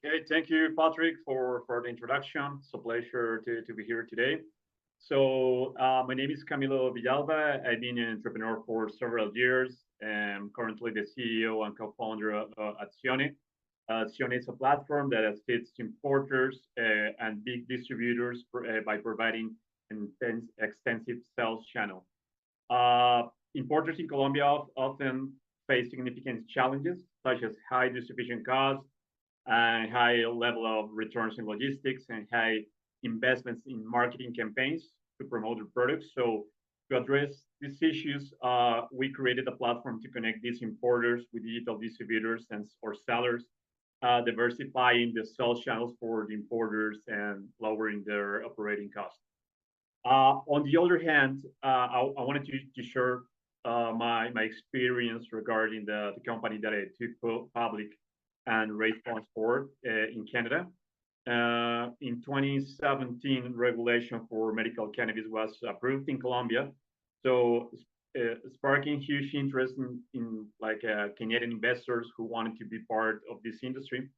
Okay, thank you, Patrick, for the introduction. It's a pleasure to be here today. So, my name is Camilo Villalba. I've been an entrepreneur for several years. I'm currently the CEO and co-founder of Accione. Accione is a platform that assists importers and big distributors by providing an extensive sales channel. Importers in Colombia often face significant challenges, such as high distribution costs and high level of returns in logistics and high investments in marketing campaigns to promote their products. So to address these issues, we created a platform to connect these importers with digital distributors and or sellers, diversifying the sales channels for the importers and lowering their operating costs. On the other hand, I wanted to share my experience regarding the company that I took public and raised funds for in Canada. In 2017, regulation for medical cannabis was approved in Colombia, so sparking huge interest in Canadian investors who wanted to be part of this industry.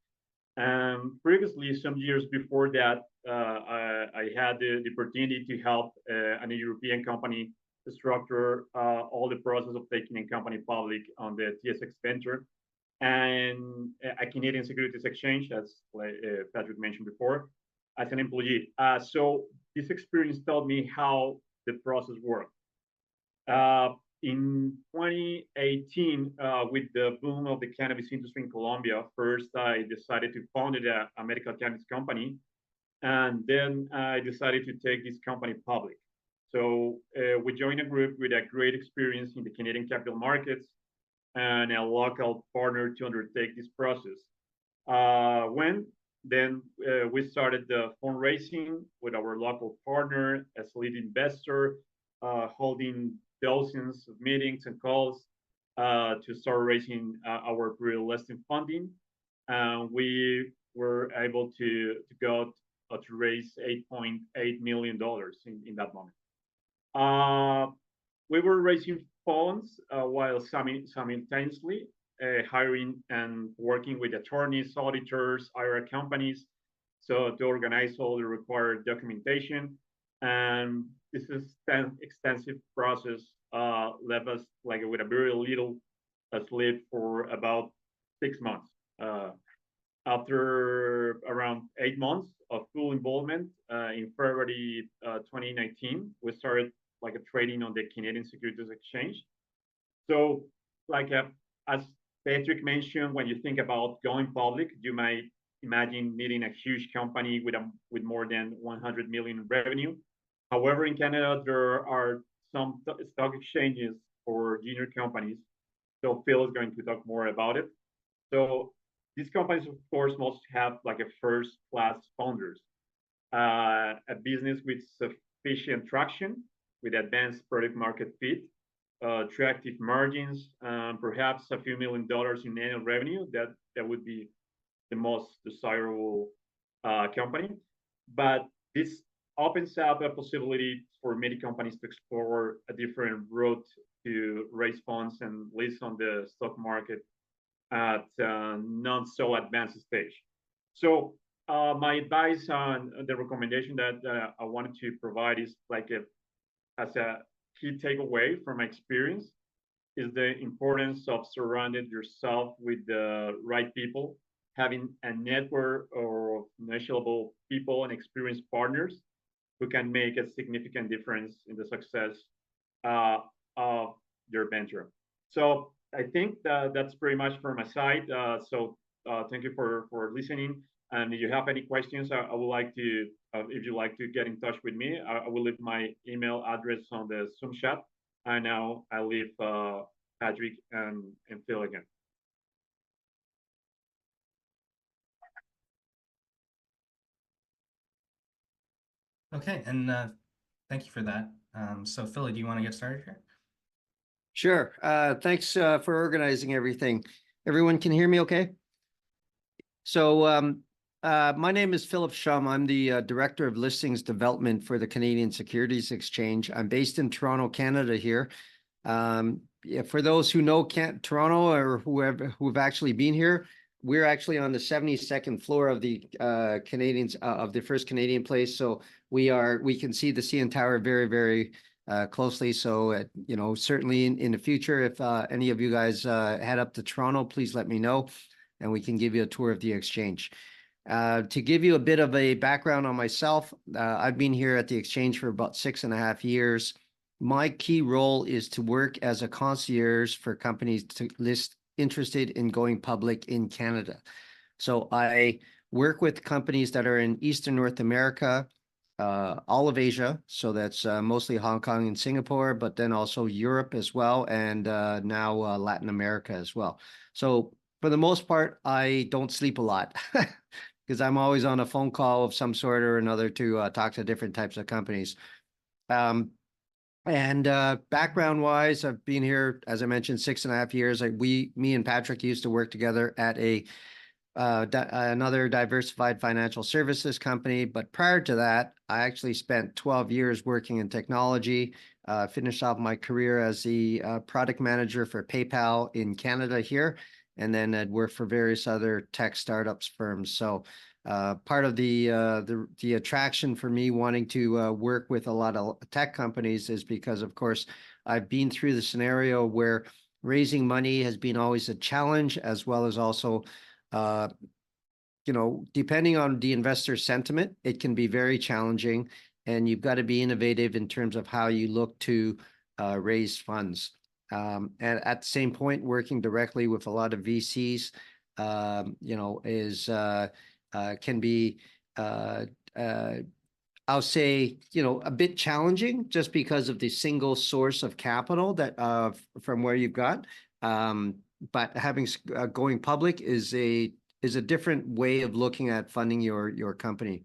Previously, some years before that, I had the opportunity to help a European company structure all the process of taking a company public on the TSX Venture and a Canadian Securities Exchange, as Patrick mentioned before, as an employee. So this experience taught me how the process worked. In 2018, with the boom of the cannabis industry in Colombia, first I decided to found a medical cannabis company, and then I decided to take this company public. So we joined a group with a great experience in the Canadian capital markets and a local partner to undertake this process. We started the fundraising with our local partner as lead investor, holding dozens of meetings and calls to start raising our pre-listing funding. We were able to go to raise $8.8 million in that moment. We were raising funds while simultaneously hiring and working with attorneys, auditors, IR companies, so to organize all the required documentation. And this is an extensive process left us with a very little sleep for about 6 months. After around 8 months of full involvement, in February 2019, we started a trading on the Canadian Securities Exchange. So as Patrick mentioned, when you think about going public, you might imagine needing a huge company with more than 100 million in revenue. However, in Canada, there are some stock exchanges for junior companies. So Phil is going to talk more about it. So these companies, of course, must have a first-class founders, a business with sufficient traction, with advanced product market fit, attractive margins, perhaps a few $1 million in annual revenue. That would be the most desirable company. But this opens up a possibility for many companies to explore a different route to raise funds and list on the stock market at a not so advanced stage. So my advice on the recommendation that I wanted to provide is as a key takeaway from my experience is the importance of surrounding yourself with the right people, having a network of knowledgeable people and experienced partners who can make a significant difference in the success of your venture. So I think that's pretty much from my side. Thank you for listening. And if you have any questions, I would like to, if you'd like to get in touch with me, I will leave my email address on the Zoom chat. And now I leave Patrick and Phil again. Okay, and thank you for that. So Philly, do you want to get started here? Sure. Thanks for organizing everything. Everyone can hear me okay? So my name is Philip Shum. I'm the Director of Listings Development for the Canadian Securities Exchange. I'm based in Toronto, Canada here. For those who know Toronto or who've actually been here, we're actually on the 72nd floor of the Canadians of the first Canadian place. So we can see the CN Tower very, very closely. So, certainly in the future, if any of you guys head up to Toronto, please let me know and we can give you a tour of the exchange. To give you a bit of a background on myself, I've been here at the exchange for about 6.5 years. My key role is to work as a concierge for companies to list interested in going public in Canada. So I work with companies that are in Eastern North America, all of Asia. So that's mostly Hong Kong and Singapore, but then also Europe as well, and now Latin America as well. So for the most part, I don't sleep a lot because I'm always on a phone call of some sort or another to talk to different types of companies. Background wise, I've been here, as I mentioned, 6.5 years. Me and Patrick used to work together at another diversified financial services company. But prior to that, I actually spent 12 years working in technology, finished off my career as the product manager for PayPal in Canada here, and then I'd worked for various other tech startups firms. So part of the attraction for me wanting to work with a lot of tech companies is because, of course, I've been through the scenario where raising money has been always a challenge, as well as also, depending on the investor sentiment, it can be very challenging, and you've got to be innovative in terms of how you look to raise funds. And at the same point, working directly with a lot of VCs, can be, I'll say, a bit challenging just because of the single source of capital that from where you've got. But having going public is a different way of looking at funding your company.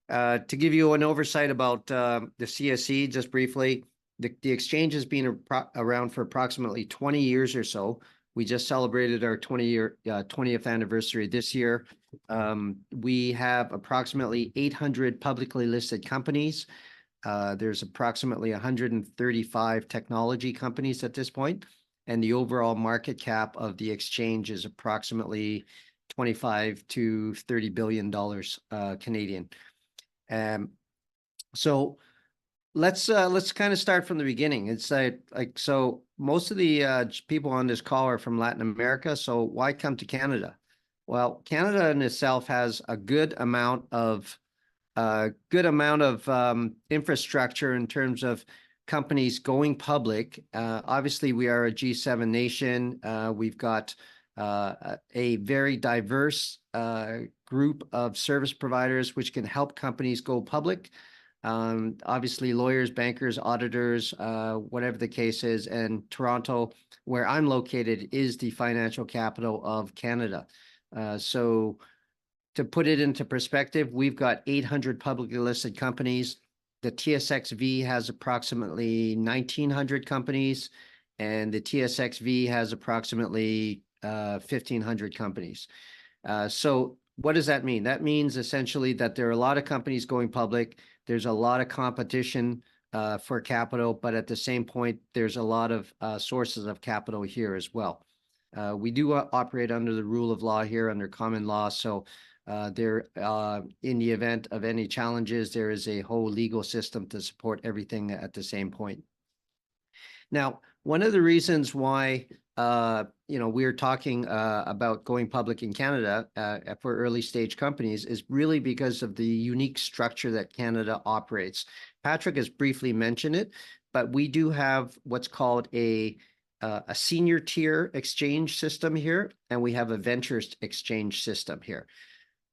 To give you an oversight about the CSE, just briefly, the exchange has been around for approximately 20 years or so. We just celebrated our 20th anniversary this year. We have approximately 800 publicly listed companies. There's approximately 135 technology companies at this point, and the overall market cap of the exchange is approximately $25 to $30 billion Canadian. So let's kind of start from the beginning. It's so most of the people on this call are from Latin America. So why come to Canada? Well, Canada in itself has a good amount of infrastructure in terms of companies going public. Obviously, we are a G7 nation. We've got a very diverse group of service providers which can help companies go public. Obviously, lawyers, bankers, auditors, whatever the case is. And Toronto, where I'm located, is the financial capital of Canada. So to put it into perspective, we've got 800 publicly listed companies. The TSXV has approximately 1,900 companies, and the TSXV has approximately 1,500 companies. So what does that mean? That means essentially that there are a lot of companies going public. There's a lot of competition for capital, but at the same point, there's a lot of sources of capital here as well. We do operate under the rule of law here, under common law. So in the event of any challenges, there is a whole legal system to support everything at the same point. Now, one of the reasons why we're talking about going public in Canada for early stage companies is really because of the unique structure that Canada operates. Patrick has briefly mentioned it, but we do have what's called a senior tier exchange system here, and we have a ventures exchange system here.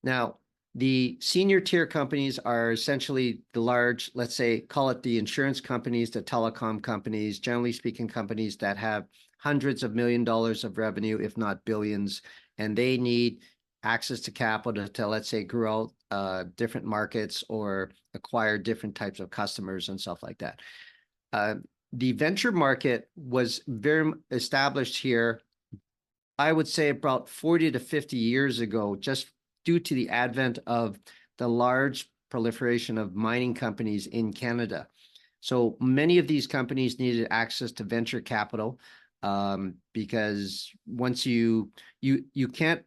Now, the senior tier companies are essentially the large, let's say, call it the insurance companies, the telecom companies, generally speaking, companies that have hundreds of millions of dollars of revenue, if not billions, and they need access to capital to, let's say, grow different markets or acquire different types of customers and stuff like that. The venture market was very established here, I would say about 40 to 50 years ago, just due to the advent of the large proliferation of mining companies in Canada. So many of these companies needed access to venture capital. because once you can't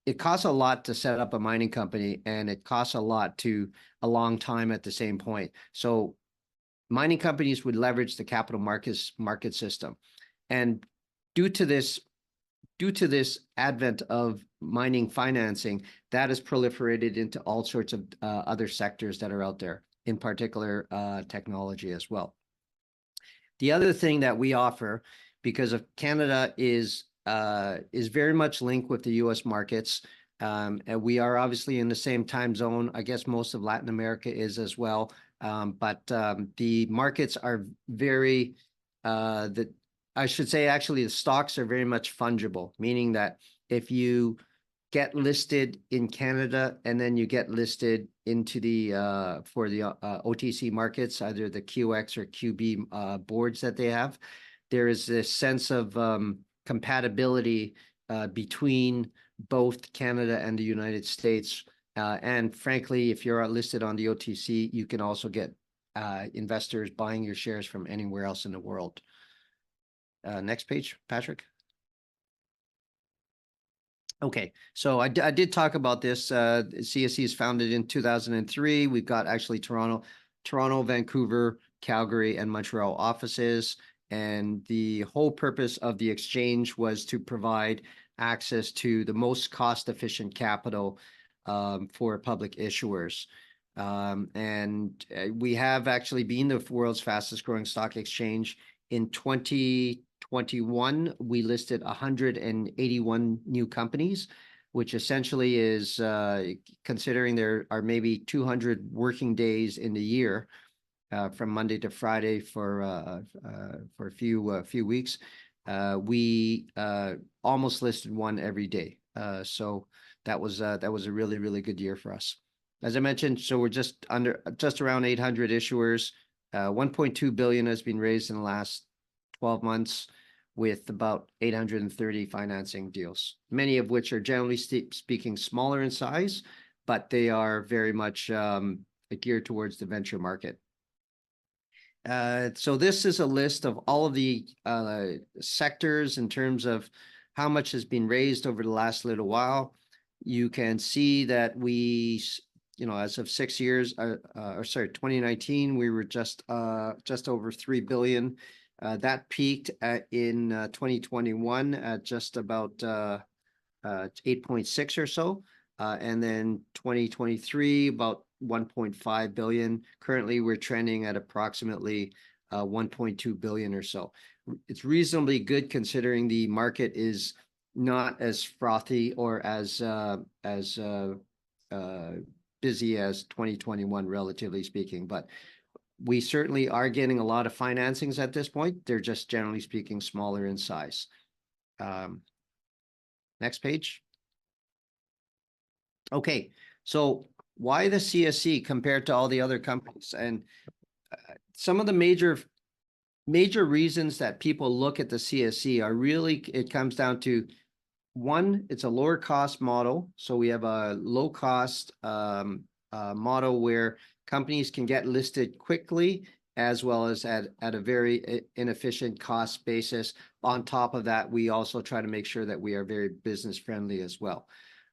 it costs a lot to set up a mining company, and it costs a long time at the same point. So mining companies would leverage the capital market system, and due to this advent of mining financing, that has proliferated into all sorts of other sectors that are out there, in particular technology as well. The other thing that we offer, because of Canada is very much linked with the US markets, and we are obviously in the same time zone. I guess most of Latin America is as well. But the markets are very, I should say, actually, the stocks are very much fungible, meaning that if you get listed in Canada and then you get listed into the for the OTC markets, either the QX or QB boards that they have, there is this sense of compatibility between both Canada and the United States. And frankly, if you're listed on the OTC, you can also get investors buying your shares from anywhere else in the world. Next page, Patrick. Okay, so I did talk about this. CSE is founded in 2003. We've got actually Toronto, Vancouver, Calgary, and Montreal offices. And the whole purpose of the exchange was to provide access to the most cost-efficient capital for public issuers. And we have actually been the world's fastest growing stock exchange. In 2021, we listed 181 new companies, which essentially is considering there are maybe 200 working days in the year from Monday to Friday for a few weeks. We almost listed one every day. So that was a really, really good year for us. As I mentioned, so we're just around 800 issuers. 1.2 billion has been raised in the last 12 months, with about 830 financing deals, many of which are generally speaking smaller in size, but they are very much geared towards the venture market. So this is a list of all of the sectors in terms of how much has been raised over the last little while. You can see that we, as of 6 years, 2019, we were just over 3 billion. That peaked in 2021 at just about 8.6 or so. And then 2023, about 1.5 billion. Currently, we're trending at approximately 1.2 billion or so. It's reasonably good considering the market is not as frothy or as busy as 2021, relatively speaking, but we certainly are getting a lot of financings at this point. They're just generally speaking smaller in size. Next page. Okay, so why the CSE compared to all the other companies? And some of the major reasons that people look at the CSE are really, it comes down to, one, it's a lower cost model. So we have a low cost model where companies can get listed quickly, as well as at a very inefficient cost basis. On top of that, we also try to make sure that we are very business friendly as well.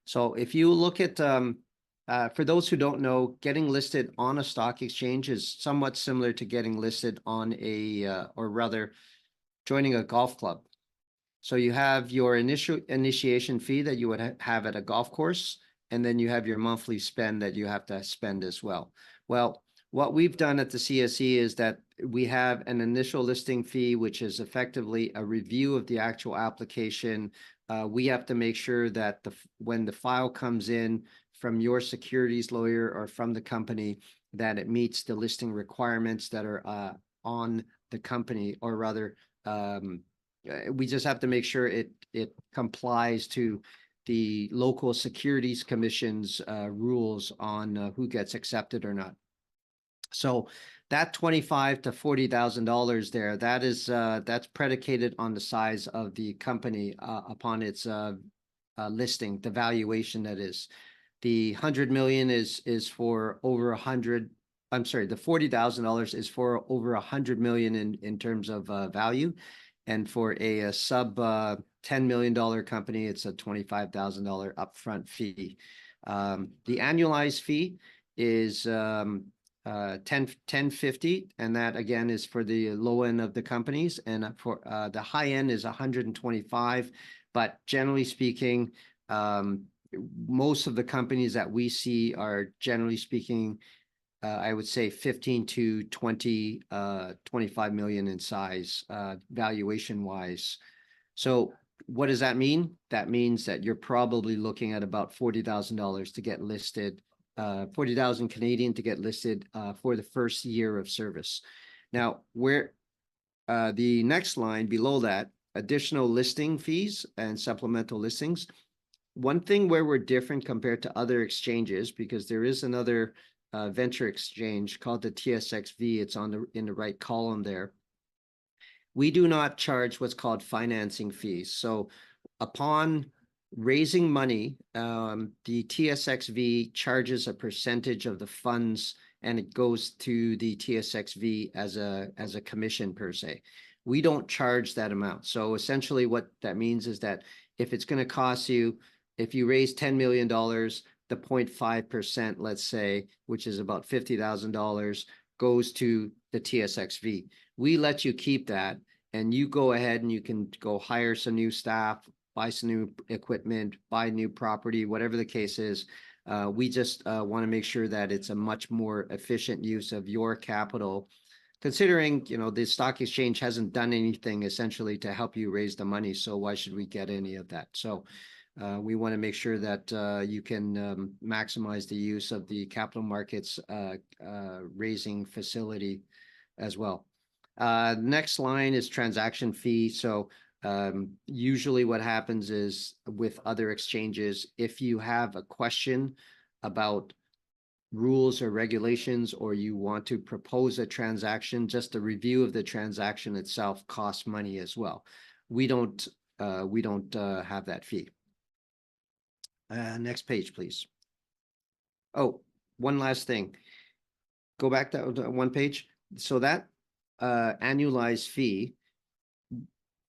So if you look at, for those who don't know, getting listed on a stock exchange is somewhat similar to getting listed on or rather joining a golf club. So you have your initiation fee that you would have at a golf course, and then you have your monthly spend that you have to spend as well. Well, what we've done at the CSE is that we have an initial listing fee, which is effectively a review of the actual application. We have to make sure that when the file comes in from your securities lawyer or from the company, that it meets the listing requirements that are on the company, or rather, we just have to make sure it complies to the local securities commission's rules on who gets accepted or not. So that $25,000 to $40,000 there, that's predicated on the size of the company upon its listing, the valuation that is. The 100 million is for over 100. I'm sorry, the $40,000 is for over 100 million in terms of value. And for a sub $10 million company, it's a $25,000 upfront fee. The annualized fee is 1050, and that again is for the low end of the companies, and for the high end is 125. But generally speaking, most of the companies that we see are generally speaking, I would say 15 to 20, 25 million in size, valuation wise. So what does that mean? That means that you're probably looking at about $40,000 to get listed, 40,000 Canadian to get listed for the first year of service. Now, where the next line below that, additional listing fees and supplemental listings. One thing where we're different compared to other exchanges, because there is another venture exchange called the TSXV. It's on in the right column there. We do not charge what's called financing fees. So upon raising money, the TSXV charges a percentage of the funds, and it goes to the TSXV as a commission per se. We don't charge that amount. So essentially what that means is that if it's going to cost you, if you raise $10 million, the 0.5%, let's say, which is about $50,000, goes to the TSXV. We let you keep that, and you go ahead and you can go hire some new staff, buy some new equipment, buy new property, whatever the case is. We just want to make sure that it's a much more efficient use of your capital, considering, you know, the stock exchange hasn't done anything essentially to help you raise the money. So why should we get any of that? So we want to make sure that you can maximize the use of the capital markets raising facility as well. Next line is transaction fee. So usually what happens is with other exchanges, if you have a question about rules or regulations, or you want to propose a transaction, just a review of the transaction itself costs money as well. We don't have that fee. Next page, please. Oh, one last thing. Go back to one page. So that annualized fee,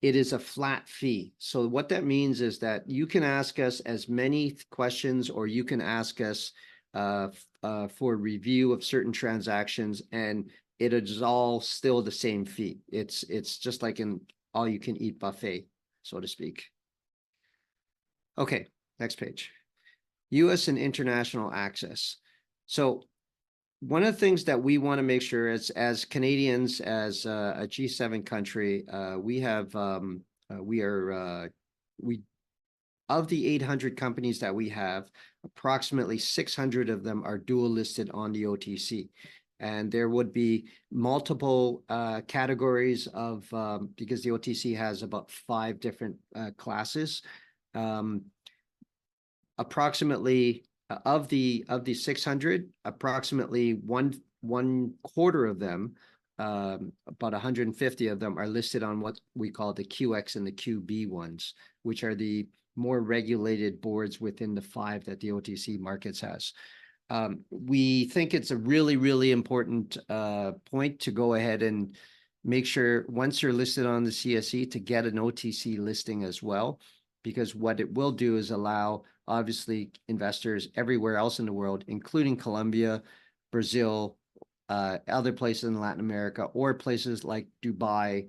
it is a flat fee. So what that means is that you can ask us as many questions, or you can ask us for review of certain transactions, and it is all still the same fee. It's just like an all-you-can-eat buffet, so to speak. Okay, next page. U.S. and international access. So one of the things that we want to make sure as Canadians, as a G7 country, of the 800 companies that we have, approximately 600 of them are dual listed on the OTC. And there would be multiple categories of, because the OTC has about 5 different classes. Approximately of the 600, approximately one quarter of them, about 150 of them, are listed on what we call the QX and the QB ones, which are the more regulated boards within the 5 that the OTC markets has. We think it's a really, really important point to go ahead and make sure once you're listed on the CSE to get an OTC listing as well, because what it will do is allow, obviously, investors everywhere else in the world, including Colombia, Brazil, other places in Latin America, or places like Dubai,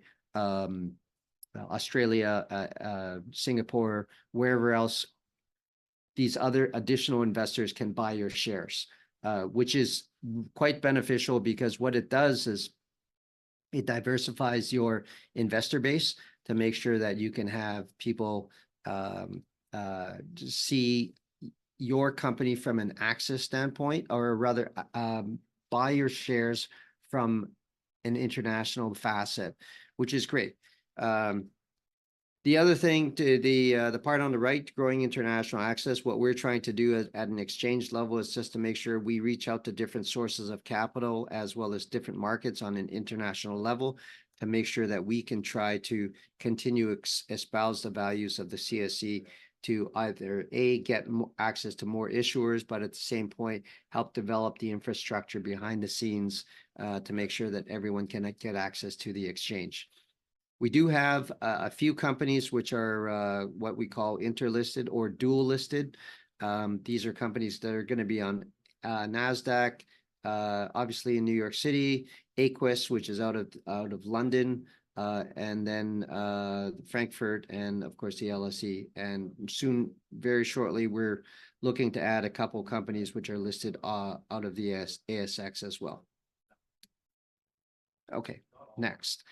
Australia, Singapore, wherever else, these other additional investors can buy your shares, which is quite beneficial, because what it does is it diversifies your investor base to make sure that you can have people see your company from an access standpoint, or rather buy your shares from an international facet, which is great. The other thing, to the part on the right, growing international access, what we're trying to do at an exchange level is just to make sure we reach out to different sources of capital as well as different markets on an international level, to make sure that we can try to continue espouse the values of the CSE, to either get access to more issuers, but at the same point help develop the infrastructure behind the scenes to make sure that everyone can get access to the exchange. We do have a few companies which are what we call interlisted or dual listed. These are companies that are going to be on NASDAQ, obviously in New York City, Aquis, which is out of London, and then Frankfurt, and of course the LSE. And soon, very shortly, we're looking to add a couple companies which are listed out of the ASX as well. Okay, next.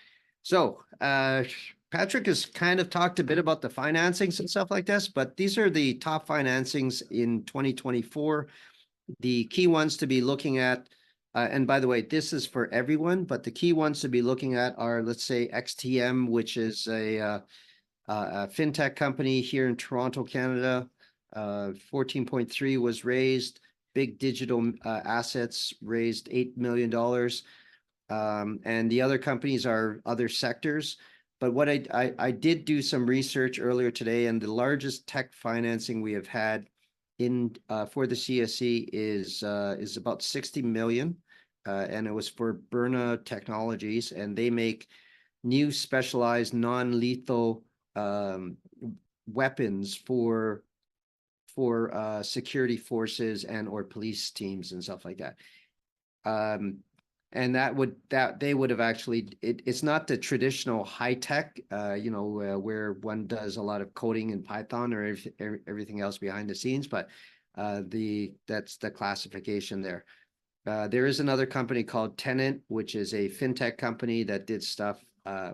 So Patrick has kind of talked a bit about the financings and stuff like this, but these are the top financings in 2024. The key ones to be looking at, and by the way, this is for everyone, but the key ones to be looking at are, let's say, XTM, which is a fintech company here in Toronto, Canada. 14.3 was raised. Big Digital Assets raised $8 million. And the other companies are other sectors. But what I did do some research earlier today, and the largest tech financing we have had in for the CSE is about 60 million, and it was for Burna Technologies, and they make new specialized non-lethal weapons for security forces and or police teams and stuff like that. And they would have actually, it's not the traditional high tech, where one does a lot of coding in Python or everything else behind the scenes, but that's the classification there. There is another company called Tenant, which is a fintech company that did stuff,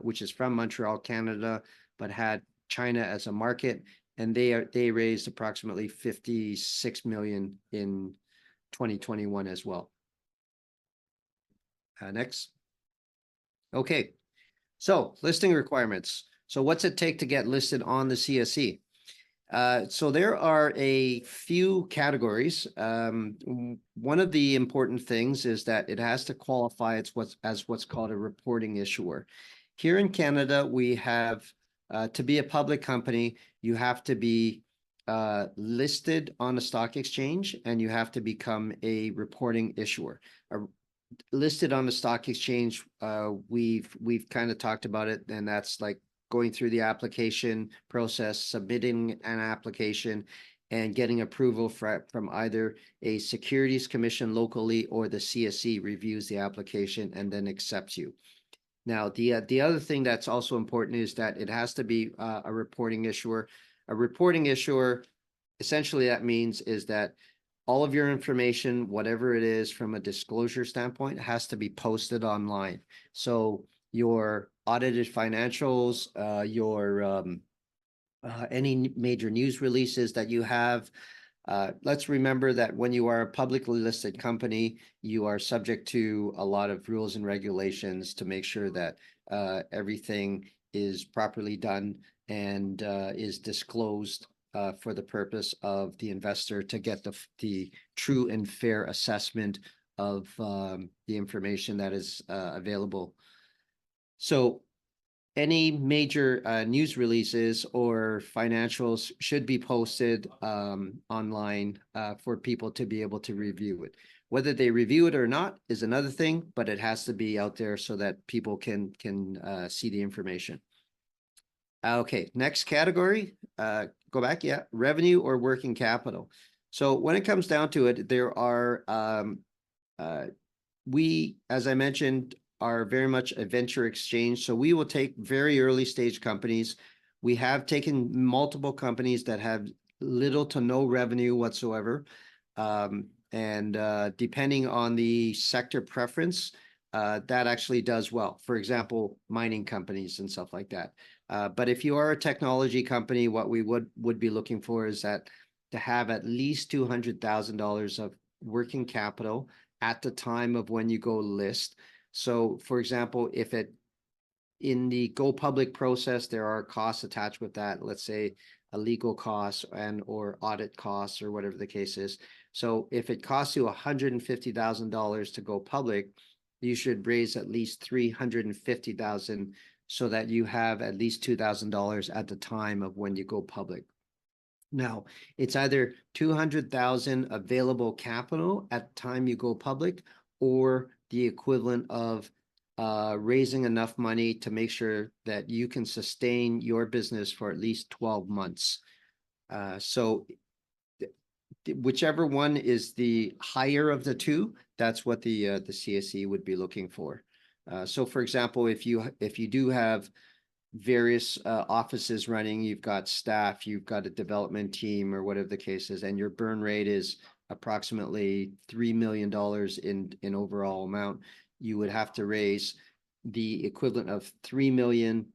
which is from Montreal, Canada, but had China as a market, and they raised approximately 56 million in 2021 as well. Next. Okay, so listing requirements. So what's it take to get listed on the CSE? So there are a few categories. One of the important things is that it has to qualify as what's called a reporting issuer. Here in Canada, we have, to be a public company, you have to be listed on a stock exchange, and you have to become a reporting issuer. Listed on the stock exchange, we've kind of talked about it, and that's like going through the application process, submitting an application, and getting approval from either a securities commission locally or the CSE reviews the application and then accepts you. Now, the other thing that's also important is that it has to be a reporting issuer. A reporting issuer, essentially that means is that all of your information, whatever it is from a disclosure standpoint, has to be posted online. So your audited financials, any major news releases that you have. Let's remember that when you are a publicly listed company, you are subject to a lot of rules and regulations to make sure that everything is properly done and is disclosed for the purpose of the investor to get the true and fair assessment of the information that is available. So any major news releases or financials should be posted online for people to be able to review it. Whether they review it or not is another thing, but it has to be out there so that people can see the information. Okay, next category, go back, yeah, revenue or working capital. So when it comes down to it, there are, we, as I mentioned, are very much a venture exchange. So we will take very early stage companies. We have taken multiple companies that have little to no revenue whatsoever. And depending on the sector preference, that actually does well. For example, mining companies and stuff like that. But if you are a technology company, what we would be looking for is that to have at least $200,000 of working capital at the time of when you go list. So, for example, if in the go public process, there are costs attached with that, let's say a legal cost and or audit costs or whatever the case is. So if it costs you $150,000 to go public, you should raise at least $350,000 so that you have at least $2,000 at the time of when you go public. Now, it's either $200,000 available capital at the time you go public, or the equivalent of raising enough money to make sure that you can sustain your business for at least 12 months. So whichever one is the higher of the two, that's what the CSE would be looking for. So for example, if you do have various offices running, you've got staff, you've got a development team or whatever the case is, and your burn rate is approximately $3 million in overall amount, you would have to raise the equivalent of 3 million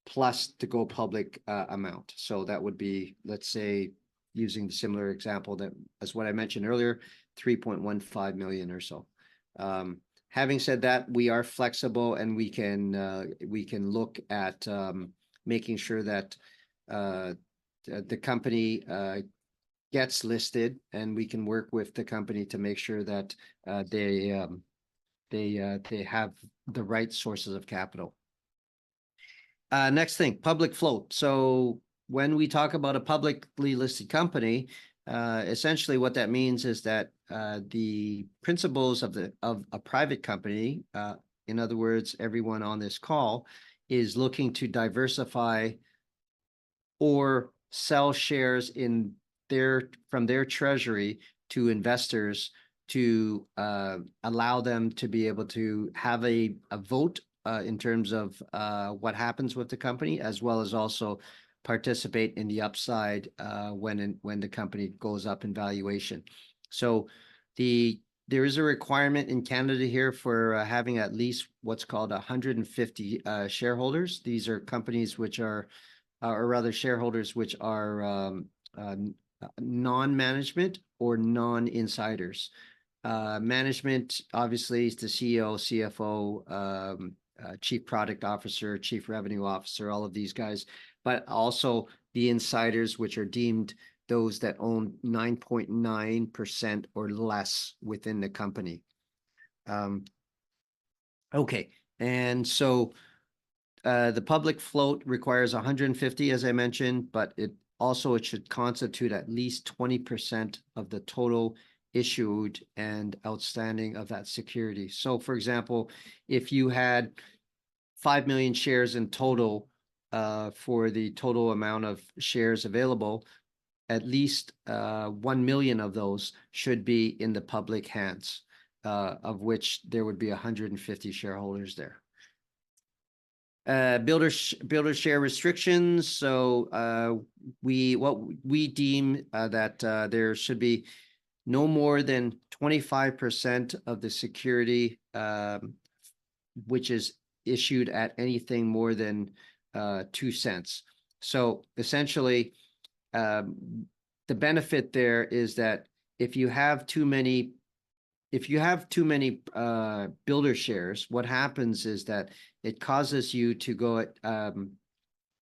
plus to go public amount. So that would be, let's say, using the similar example that as what I mentioned earlier, 3.15 million or so. Having said that, we are flexible and we can look at making sure that the company gets listed, and we can work with the company to make sure that they have the right sources of capital. Next thing, public float. So when we talk about a publicly listed company, essentially what that means is that the principles of a private company, in other words, everyone on this call, is looking to diversify or sell shares from their treasury to investors to allow them to be able to have a vote in terms of what happens with the company, as well as also participate in the upside when the company goes up in valuation. So there is a requirement in Canada here for having at least what's called 150 shareholders. These are companies which are, or rather shareholders which are non-management or non-insiders. Management obviously is the CEO, CFO, chief product officer, chief revenue officer, all of these guys, but also the insiders, which are deemed those that own 9.9% or less within the company. Okay, and so the public float requires 150, as I mentioned, but it should constitute at least 20% of the total issued and outstanding of that security. So for example, if you had 5 million shares in total for the total amount of shares available, at least 1 million of those should be in the public hands, of which there would be 150 shareholders there. Builder share restrictions. So we deem that there should be no more than 25% of the security which is issued at anything more than 2 cents. So essentially, the benefit there is that if you have too many builder shares, what happens is that it causes you to go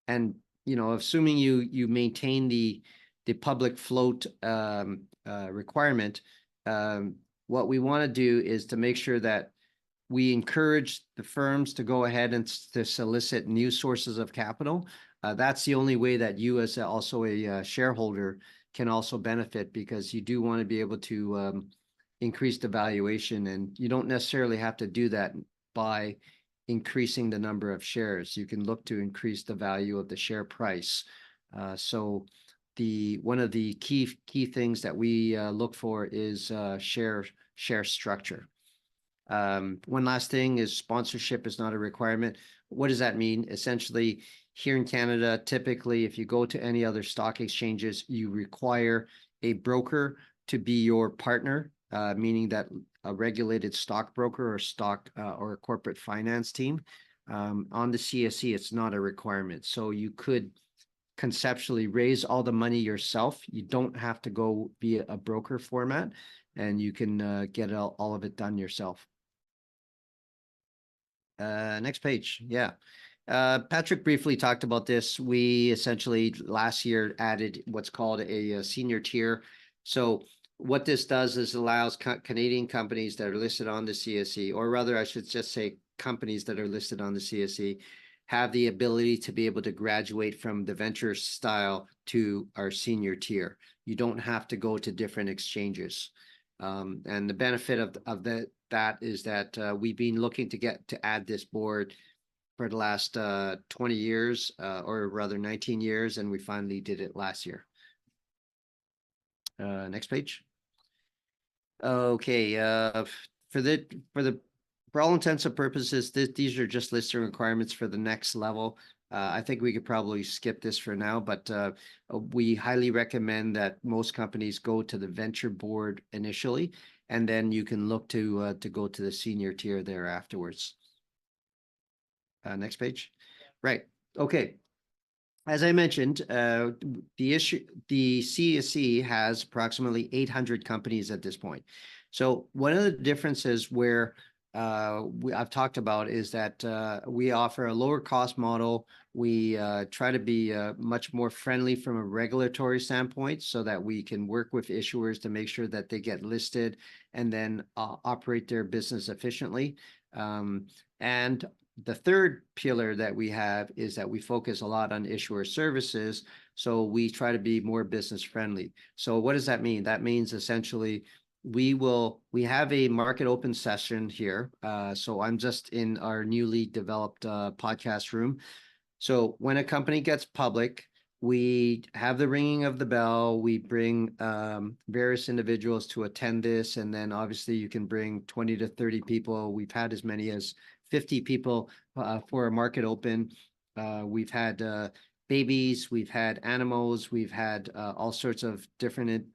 and assuming you maintain the public float requirement, what we want to do is to make sure that we encourage the firms to go ahead and to solicit new sources of capital. That's the only way that you as also a shareholder can also benefit, because you do want to be able to increase the valuation, and you don't necessarily have to do that by increasing the number of shares. You can look to increase the value of the share price. So one of the key things that we look for is share structure. One last thing is sponsorship is not a requirement. What does that mean? Essentially, here in Canada, typically, if you go to any other stock exchanges, you require a broker to be your partner, meaning that a regulated stockbroker or or a corporate finance team. On the CSE, it's not a requirement. So you could conceptually raise all the money yourself. You don't have to go via a broker format, and you can get all of it done yourself. Next page. Yeah. Patrick briefly talked about this. We essentially last year added what's called a senior tier. So what this does is allows Canadian companies that are listed on the CSE, or rather I should just say companies that are listed on the CSE, have the ability to be able to graduate from the venture style to our senior tier. You don't have to go to different exchanges. And the benefit of that is that we've been looking to add this board for the last 20 years, or rather 19 years, and we finally did it last year. Next page. Okay, for all intents and purposes, these are just listing requirements for the next level. I think we could probably skip this for now, but we highly recommend that most companies go to the venture board initially, and then you can look to go to the senior tier there afterwards. Next page. Right. Okay. As I mentioned, the CSE has approximately 800 companies at this point. So one of the differences where I've talked about is that we offer a lower cost model. We try to be much more friendly from a regulatory standpoint so that we can work with issuers to make sure that they get listed and then operate their business efficiently. And the third pillar that we have is that we focus a lot on issuer services. So we try to be more business friendly. So what does that mean? That means essentially we have a market open session here. So I'm just in our newly developed podcast room. So when a company gets public, we have the ringing of the bell. We bring various individuals to attend this. And then obviously you can bring 20 to 30 people. We've had as many as 50 people for a market open. We've had babies, we've had animals, we've had all sorts of different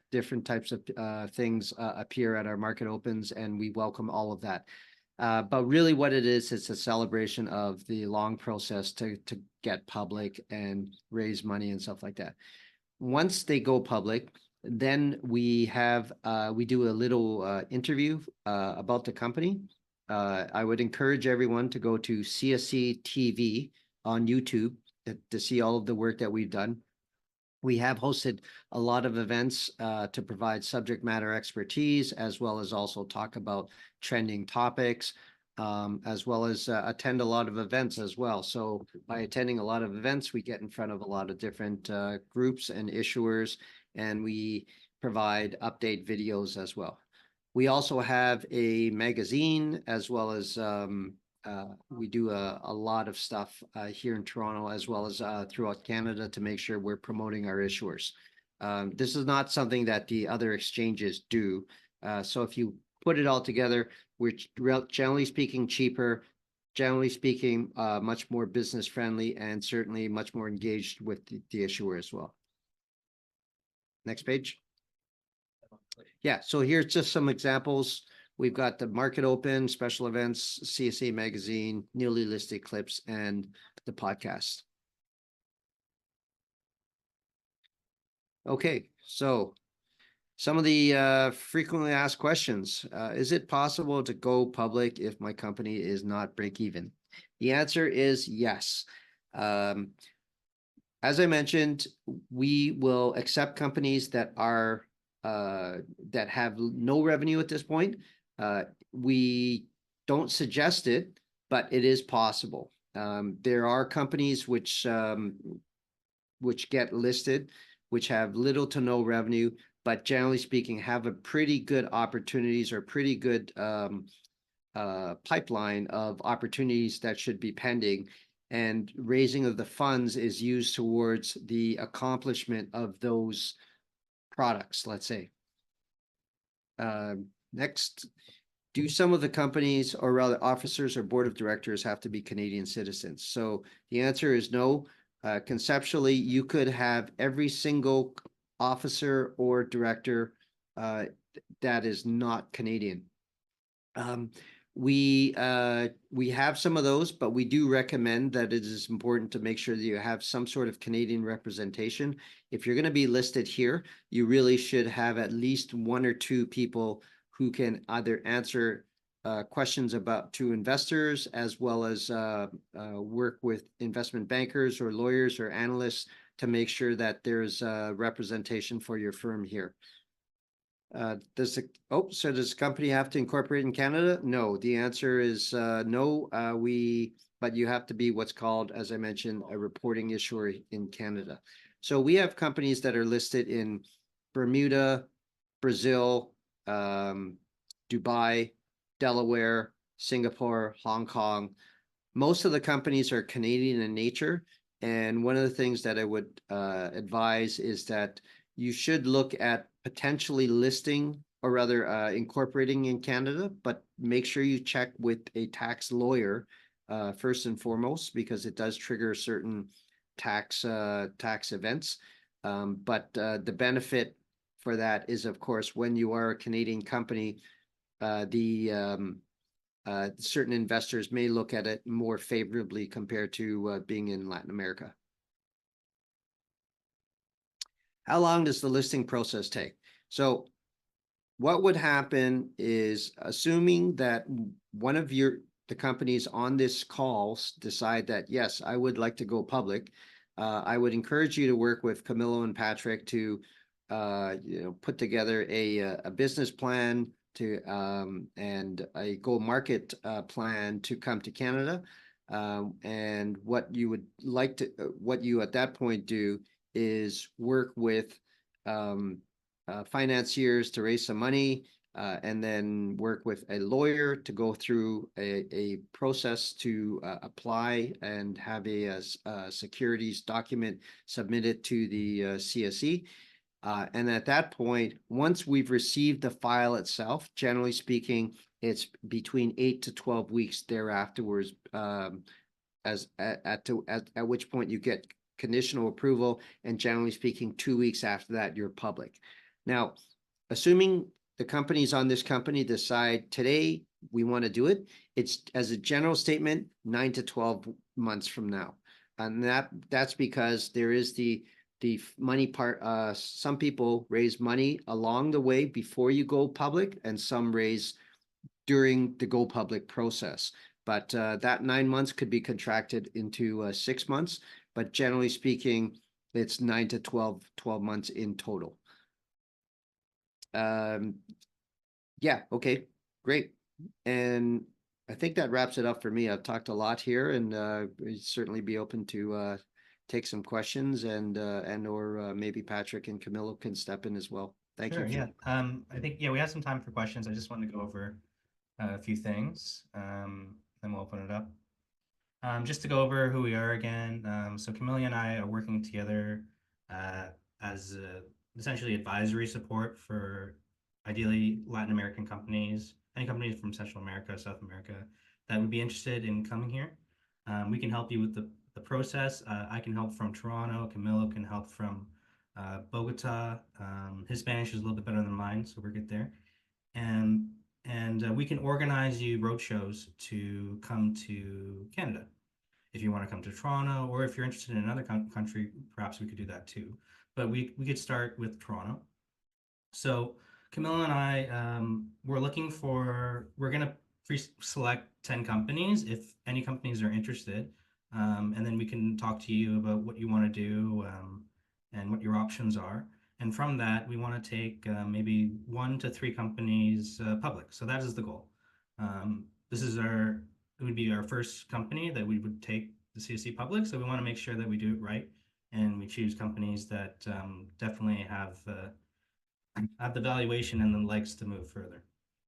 types of things appear at our market opens, and we welcome all of that. But really what it is, it's a celebration of the long process to get public and raise money and stuff like that. Once they go public, then we do a little interview about the company. I would encourage everyone to go to CSE TV on YouTube to see all of the work that we've done. We have hosted a lot of events to provide subject matter expertise, as well as also talk about trending topics, as well as attend a lot of events as well. So by attending a lot of events, we get in front of a lot of different groups and issuers, and we provide update videos as well. We also have a magazine, as well as we do a lot of stuff here in Toronto, as well as throughout Canada, to make sure we're promoting our issuers. This is not something that the other exchanges do. So if you put it all together, we're generally speaking cheaper, generally speaking much more business friendly, and certainly much more engaged with the issuer as well. Next page. Yeah, so here's just some examples. We've got the market open, special events, CSA magazine, newly listed clips, and the podcast. Okay, so some of the frequently asked questions. Is it possible to go public if my company is not break even? The answer is yes. As I mentioned, we will accept companies that are that have no revenue at this point. We don't suggest it, but it is possible. There are companies which get listed, which have little to no revenue, but generally speaking, have a pretty good opportunities or pretty good pipeline of opportunities that should be pending. And raising of the funds is used towards the accomplishment of those products, let's say. Next, do some of the companies, or rather officers or board of directors, have to be Canadian citizens? So the answer is no. Conceptually, you could have every single officer or director that is not Canadian. We have some of those, but we do recommend that it is important to make sure that you have some sort of Canadian representation. If you're going to be listed here, you really should have at least one or two people who can either answer questions to investors, as well as work with investment bankers or lawyers or analysts to make sure that there's representation for your firm here. Does the company have to incorporate in Canada? No, the answer is no. But you have to be what's called, as I mentioned, a reporting issuer in Canada. So we have companies that are listed in Bermuda, Brazil, Dubai, Delaware, Singapore, Hong Kong. Most of the companies are Canadian in nature. And one of the things that I would advise is that you should look at potentially listing or rather incorporating in Canada, but make sure you check with a tax lawyer first and foremost, because it does trigger certain tax events. But the benefit for that is, of course, when you are a Canadian company, certain investors may look at it more favorably compared to being in Latin America. How long does the listing process take? So what would happen is, assuming that one of the companies on this call decide that, yes, I would like to go public, I would encourage you to work with Camilo and Patrick to put together a business plan to and a go-market plan to come to Canada. And what you would like to, what you at that point do is work with financiers to raise some money, and then work with a lawyer to go through a process to apply and have a securities document submitted to the CSE. And at that point, once we've received the file itself, generally speaking, it's between 8 to 12 weeks thereafterwards, at which point you get conditional approval, and generally speaking, 2 weeks after that, you're public. Now, assuming the companies on this company decide today we want to do it, it's, as a general statement, 9 to 12 months from now. And that's because there is the money part. Some people raise money along the way before you go public, and some raise during the go public process. But that 9 months could be contracted into 6 months. But generally speaking, it's 9 to 12 months in total. Yeah, okay, great. And I think that wraps it up for me. I've talked a lot here, and we'd certainly be open to take some questions, and or maybe Patrick and Camilo can step in as well. Thank Sure, you. yeah. I think, yeah, we have some time for questions. I just want to go over a few things, then we'll open it up. Just to go over who we are again. So Camilo and I are working together as essentially advisory support for ideally Latin American companies, any companies from Central America, South America that would be interested in coming here. We can help you with the process. I can help from Toronto. Camilo can help from Bogota. His Spanish is a little bit better than mine, so we're good there. And we can organize you roadshows to come to Canada. If you want to come to Toronto, or if you're interested in another country, perhaps we could do that too. But we could start with Toronto. So Camilo and I, we're going to pre-select 10 companies if any companies are interested. And then we can talk to you about what you want to do and what your options are. And from that, we want to take maybe 1 to 3 companies public. So that is the goal. It would be our first company that we would take the CSE public. So we want to make sure that we do it right, and we choose companies that definitely have the valuation and the legs to move further.